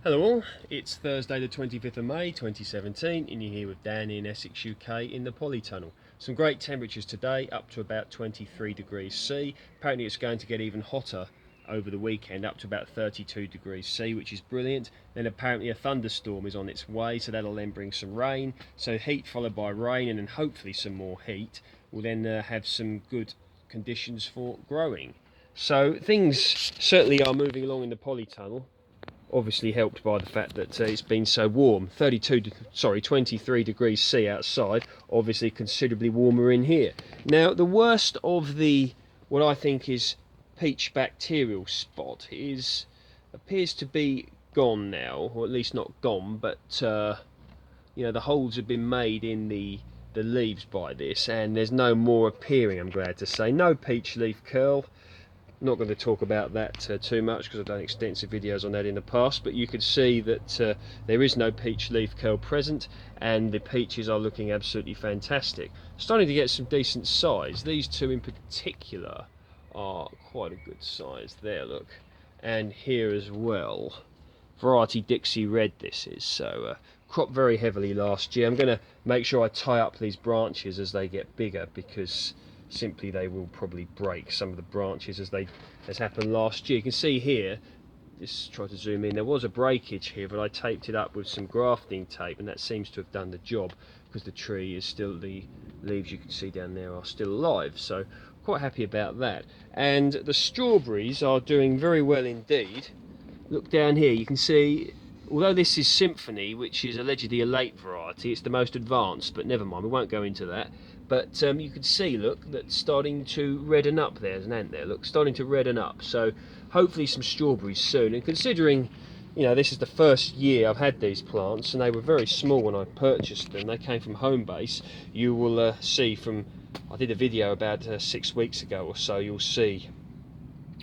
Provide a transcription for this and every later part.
Hello all, it's Thursday the 25th of May 2017 and you're here with Dan in Essex, UK in the polytunnel. Some great temperatures today, up to about 23 degrees C. Apparently it's going to get even hotter over the weekend, up to about 32 degrees C, which is brilliant. Then apparently a thunderstorm is on its way, so that'll then bring some rain. So heat followed by rain and then hopefully some more heat will then have some good conditions for growing. So things certainly are moving along in the polytunnel. Obviously helped by the fact that it's been so warm. 23 degrees C outside, obviously considerably warmer in here. Now the worst of the, what I think is peach bacterial spot appears to be gone now, or at least not gone, but you know, the holes have been made in the leaves by this and there's no more appearing, I'm glad to say. No peach leaf curl. Not going to talk about that too much because I've done extensive videos on that in the past, but you can see that there is no peach leaf curl present and the peaches are looking absolutely fantastic. Starting to get some decent size. These two in particular are quite a good size there, look, and here as well. Variety Dixie Red this is, so cropped very heavily last year. I'm going to make sure I tie up these branches as they get bigger because simply they will probably break some of the branches as happened last year. You can see here, just try to zoom in, there was a breakage here, but I taped it up with some grafting tape and that seems to have done the job because the tree is still, the leaves you can see down there are still alive, so quite happy about that. And the strawberries are doing very well indeed. Look down here, you can see, although this is Symphony, which is allegedly a late variety, it's the most advanced, but never mind, we won't go into that. But you can see, look, that's starting to redden up. There's an ant there, look, starting to redden up. So hopefully some strawberries soon. And considering, you know, this is the first year I've had these plants, and they were very small when I purchased them. They came from home base. You will see from, I did a video about 6 weeks ago or so, you'll see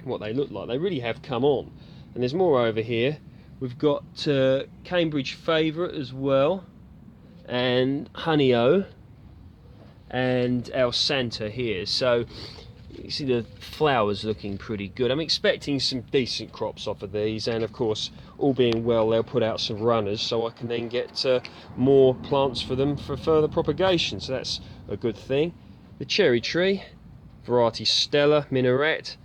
what they look like. They really have come on. And there's more over here. We've got Cambridge Favourite as well, and Honeyo, and Elsanta here. So you see the flowers looking pretty good. I'm expecting some decent crops off of these, and of course, all being well, they'll put out some runners so I can then get more plants for them for further propagation, so that's a good thing. The cherry tree, variety Stella, minaret,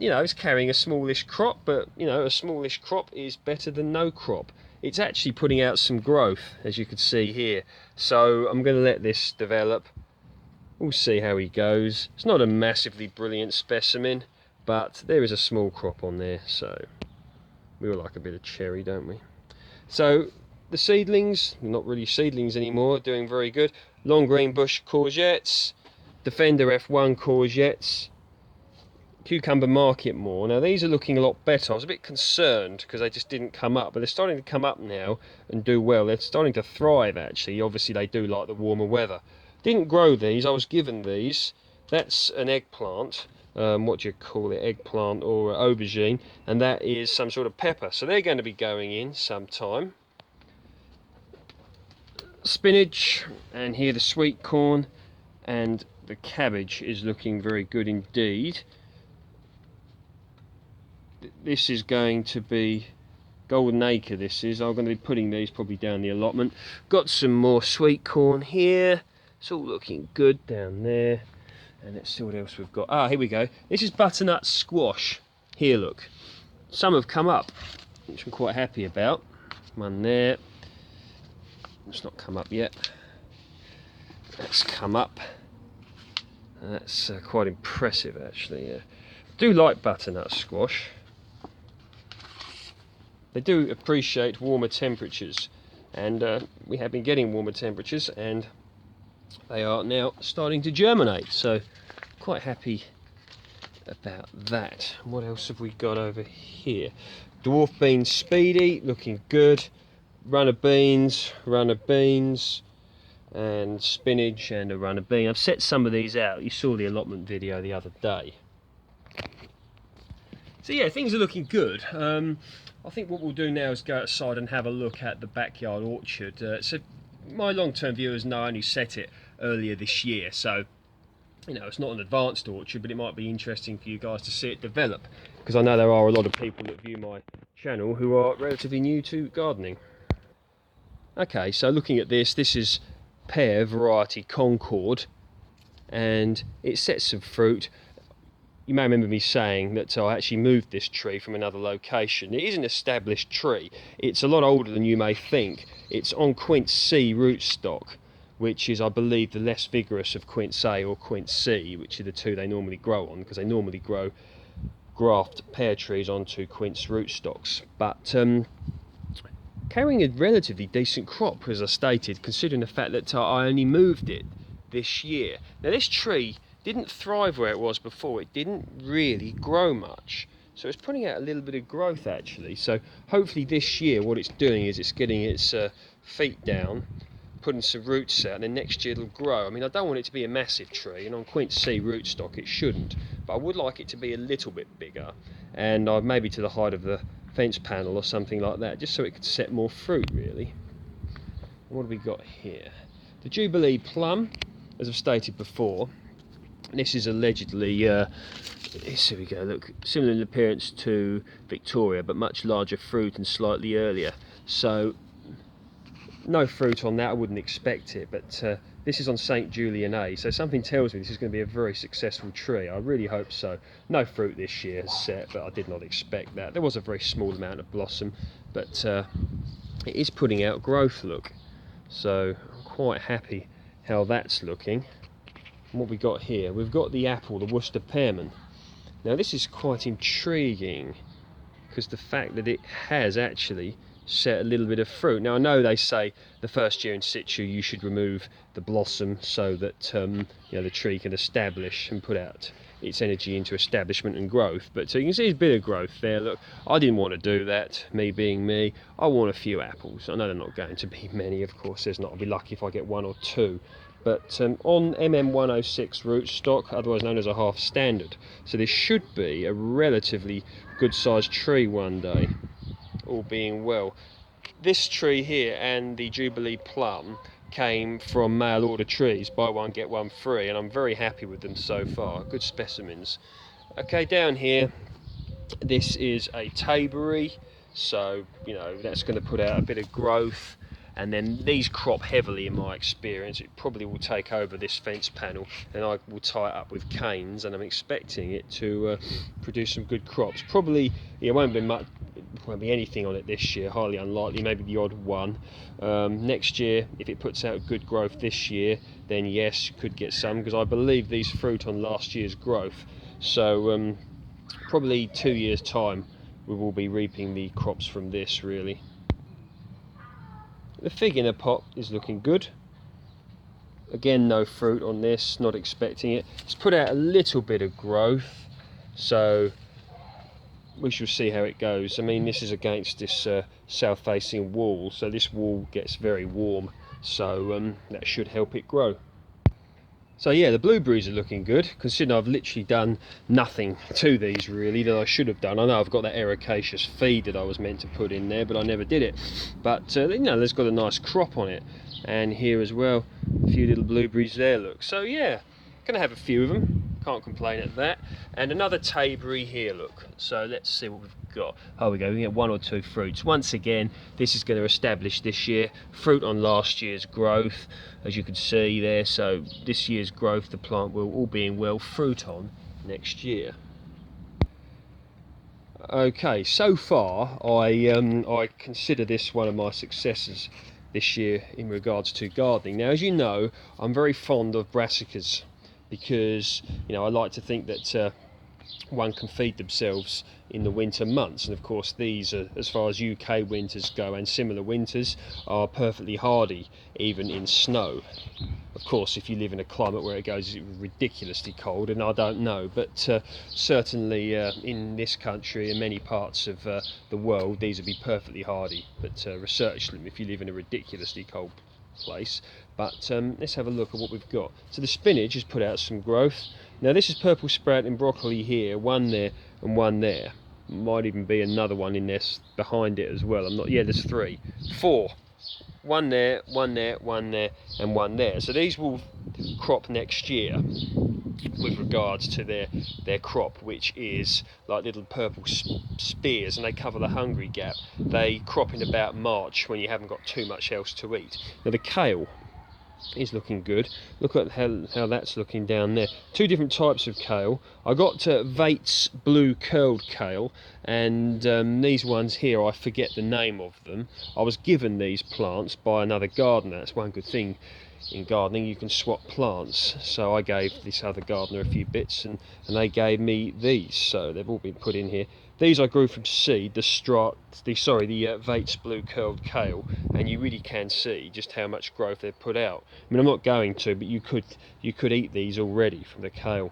you know, it's carrying a smallish crop, but you know, a smallish crop is better than no crop. It's actually putting out some growth, as you can see here, so I'm going to let this develop. We'll see how he goes. It's not a massively brilliant specimen, but there is a small crop on there, so we all like a bit of cherry, don't we? So the seedlings, not really seedlings anymore, doing very good. Long green bush courgettes, Defender F1 courgettes, Cucumber Market more. Now these are looking a lot better. I was a bit concerned because they just didn't come up, but they're starting to come up now and do well. They're starting to thrive actually. Obviously they do like the warmer weather. Didn't grow these, I was given these. That's an eggplant, what do you call it, eggplant or aubergine, and that is some sort of pepper. So they're going to be going in sometime. Spinach, and here the sweet corn, and the cabbage is looking very good indeed. This is going to be Golden Acre, this is. I'm going to be putting these probably down the allotment. Got some more sweet corn here. It's all looking good down there. And let's see what else we've got. Ah, here we go. This is butternut squash. Here, look. Some have come up, which I'm quite happy about. One there. It's not come up yet. That's come up. That's quite impressive, actually. I do like butternut squash. They do appreciate warmer temperatures. And we have been getting warmer temperatures, and they are now starting to germinate, so quite happy about that. What else have we got over here? Dwarf bean speedy, looking good. Runner beans, and spinach and a runner bean. I've set some of these out. You saw the allotment video the other day. So yeah, things are looking good. I think what we'll do now is go outside and have a look at the backyard orchard. So my long-term viewers know I only set it earlier this year, so you know, it's not an advanced orchard, but it might be interesting for you guys to see it develop, because I know there are a lot of people that view my channel who are relatively new to gardening. Okay, so looking at this is pear variety Concorde, and it sets some fruit. You may remember me saying that I actually moved this tree from another location. It is an established tree. It's a lot older than you may think. It's on quince C rootstock, which is, I believe, the less vigorous of quince A or quince C, which are the two they normally grow on, because they normally graft pear trees onto quince rootstocks. But carrying a relatively decent crop, as I stated, considering the fact that I only moved it this year. Now, this tree didn't thrive where it was before. It didn't really grow much, so it's putting out a little bit of growth actually. So hopefully this year what it's doing is it's getting its feet down, putting some roots out, and then next year it'll grow. I mean, I don't want it to be a massive tree, and on quince C rootstock it shouldn't, but I would like it to be a little bit bigger, and maybe to the height of the fence panel or something like that, just so it could set more fruit really. What have we got here? The Jubilee plum, as I've stated before. This is allegedly, here we go, look, similar in appearance to Victoria, but much larger fruit and slightly earlier. So, no fruit on that, I wouldn't expect it, but this is on St. Julian A, so something tells me this is going to be a very successful tree. I really hope so. No fruit this year as set, but I did not expect that. There was a very small amount of blossom, but it is putting out growth, look. So, I'm quite happy how that's looking. What we got here, we've got the apple, the Worcester Pearmain. Now this is quite intriguing, because the fact that it has actually set a little bit of fruit. Now I know they say the first year in situ you should remove the blossom so that you know, the tree can establish and put out its energy into establishment and growth, but so you can see there's a bit of growth there. Look, I didn't want to do that, me being me. I want a few apples. I know they're not going to be many, of course. There's not. I'll be lucky if I get one or two. But on MM106 rootstock, otherwise known as a half standard, so this should be a relatively good sized tree one day, all being well. This tree here and the Jubilee plum came from mail order trees, buy one get one free, and I'm very happy with them so far. Good specimens. Okay, down here, this is a taberry, so you know that's going to put out a bit of growth. And then these crop heavily in my experience. It probably will take over this fence panel, and I will tie it up with canes, and I'm expecting it to produce some good crops. Probably it won't be much, won't be anything on it this year, highly unlikely, maybe the odd one. Next year, if it puts out good growth this year, then yes, you could get some, because I believe these fruit on last year's growth. So probably 2 years time we will be reaping the crops from this really. The fig in a pot is looking good. Again, no fruit on this, not expecting it. It's put out a little bit of growth, so we shall see how it goes. I mean, this is against this south-facing wall, so this wall gets very warm, so that should help it grow. So yeah, the blueberries are looking good, considering I've literally done nothing to these really that I should have done. I know I've got that ericaceous feed that I was meant to put in there, but I never did it. But you know, there's got a nice crop on it, and here as well, a few little blueberries there, look. So yeah, gonna have a few of them, can't complain at that. And another taberry here, look. So let's see what we've got. Oh, we go, we get one or two fruits. Once again, this is going to establish this year fruit on last year's growth, as you can see there. So this year's growth, the plant will, all being well, fruit on next year. Okay, so far I consider this one of my successes this year in regards to gardening. Now, as you know, I'm very fond of brassicas, because you know I like to think that one can feed themselves in the winter months, and of course these are, as far as UK winters go and similar winters, are perfectly hardy even in snow. Of course, if you live in a climate where it goes ridiculously cold, and I don't know, but certainly in this country and many parts of the world, these would be perfectly hardy. But research them if you live in a ridiculously cold place. But let's have a look at what we've got. So the spinach has put out some growth. Now this is purple sprouting broccoli here, one there and one there. Might even be another one in there behind it as well. I'm not. Yeah, there's three, four. One there, one there, one there, and one there. So these will crop next year. with regards to their crop, which is like little purple spears, and they cover the hungry gap. They crop in about March when you haven't got too much else to eat. Now the kale is looking good. Look at how that's looking down there. Two different types of kale. I got Vates blue curled kale, and these ones here, I forget the name of them. I was given these plants by another gardener. That's one good thing in gardening, you can swap plants. So I gave this other gardener a few bits, and they gave me these, so they've all been put in here. These I grew from seed, the Vates blue curled kale, and you really can see just how much growth they've put out. I mean, I'm not going to, but you could eat these already from the kale.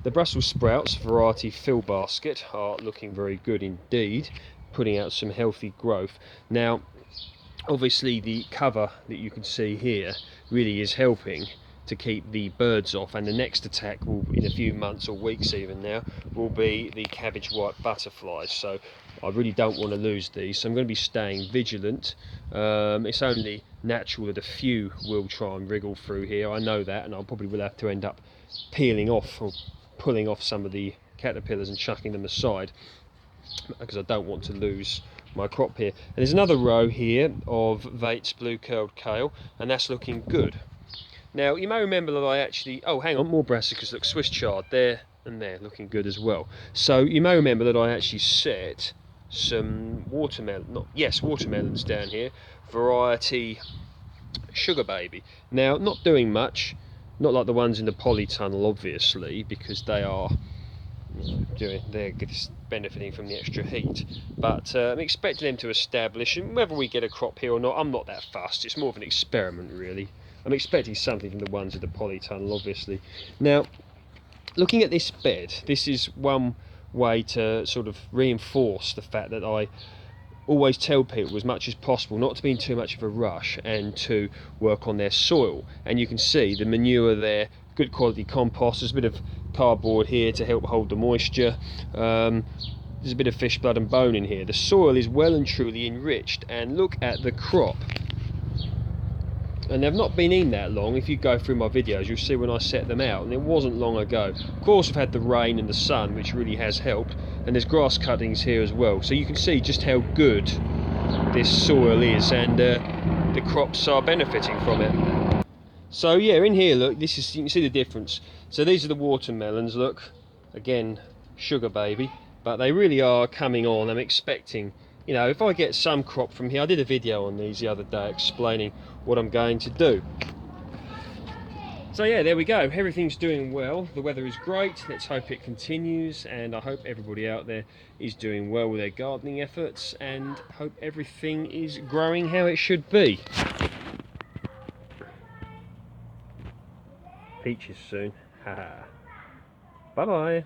The Brussels sprouts variety Fillbasket are looking very good indeed, putting out some healthy growth. Now, obviously the cover that you can see here really is helping to keep the birds off, and the next attack will, in a few months or weeks even now, will be the cabbage white butterflies. So I really don't want to lose these, so I'm going to be staying vigilant. It's only natural that a few will try and wriggle through here, I know that, and I probably will have to end up peeling off or pulling off some of the caterpillars and chucking them aside, because I don't want to lose my crop here. And there's another row here of Vates blue curled kale, and that's looking good. Now you may remember that I actually, oh hang on, more brassicas, look, Swiss chard there and there, looking good as well. So you may remember that I actually set some watermelons down here, variety Sugar Baby. Now, not doing much, not like the ones in the polytunnel obviously, because they are they're benefiting from the extra heat, but I'm expecting them to establish, and whether we get a crop here or not, I'm not that fussed. It's more of an experiment really. I'm expecting something from the ones at the polytunnel obviously. Now, looking at this bed, this is one way to sort of reinforce the fact that I always tell people as much as possible not to be in too much of a rush and to work on their soil. And you can see the manure there, good quality compost. There's a bit of cardboard here to help hold the moisture. There's a bit of fish blood and bone in here. The soil is well and truly enriched, and look at the crop. And they've not been in that long. If you go through my videos, you'll see when I set them out, and it wasn't long ago. Of course, we've had the rain and the sun, which really has helped, and there's grass cuttings here as well, so you can see just how good this soil is, and the crops are benefiting from it. So yeah, in here, look, you can see the difference. So these are the watermelons, look, again, Sugar Baby, but they really are coming on. I'm expecting, you know, if I get some crop from here, I did a video on these the other day explaining what I'm going to do. So yeah, there we go, everything's doing well, the weather is great, let's hope it continues, and I hope everybody out there is doing well with their gardening efforts, and hope everything is growing how it should be. Peaches soon, haha. Bye bye.